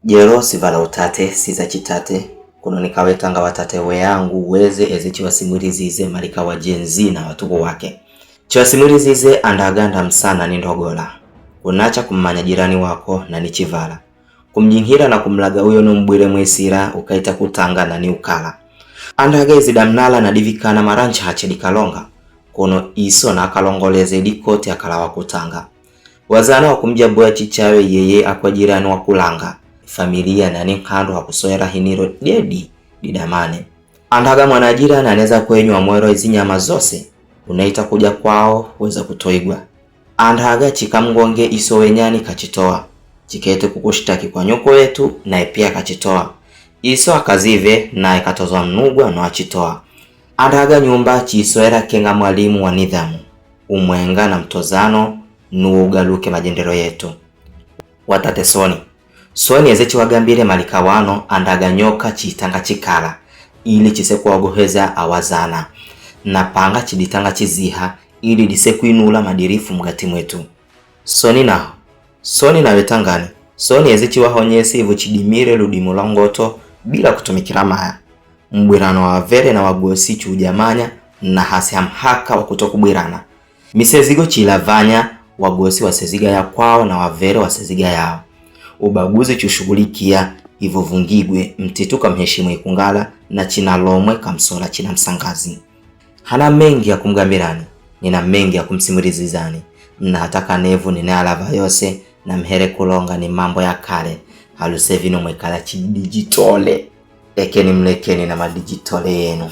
Jero sivala utate siza chitate kuno nikawetanga watate weyangu uweze ezichiwa simulizi ize malika wa jenzi na watuko wake. Chiwa simulizi ize andaganda msana ni ndogola. Kunacha kummanya jirani wako na nichivala. Kumjinghira na kumlaga uyo numbwile mwesira ukaita kutanga na ni ukala. Andaga izidamnala na divikana marancha hache dikalonga. Kuno iso na akalongoleze dikote akalawa kutanga. Wazana wa kumjabua chichawe yeye akwa jirani wa kulanga. Familia na nkando wa kusoera hiniro dedi didamane. Andaga mwanajira na aneza kwenyu wa mwero izi nyama zose. Unaita kuja kwao weza kutoigwa. Andaga chikamgonge iso wenyani kachitoa. Chikete kukushitaki kwa nyoko wetu na ipia kachitoa. Iso akazive na ikatozwa mnugwa no achitoa. Andaga nyumba chisoera kenga mwalimu wa nidhamu. Umwenga na mtozano nuugaluke majendero yetu. Watate Soni ezechi wagambire malika wano andaga nyoka chitanga chikala ili chiseku wagoheza awazana na panga chiditanga chiziha ili diseku inula madirifu mgati mwetu. Soni na wetangani. Soni ezechi wahonyesi ivu chidimire ludimulangoto bila kutumikira maya. Mbwirano wa vere na wagosi chujamanya na hasi hamhaka wakutokubwirana. Misezigo chilavanya wagosi waseziga ya kwao na wavere waseziga yao. Ubaguzi chushugulikia ivo vungigwe mtitu kamheshimu ikungala na china lomwe kamsola china msangazi. Hana mengi ya kumgambirani, nina mengi ya kumsimurizizani. Mna hataka nevu nina alava yose na mhere kulonga ni mambo ya kale. Halusevino mwekala chidigitole. Ekeni mlekeni na madigitole yenu.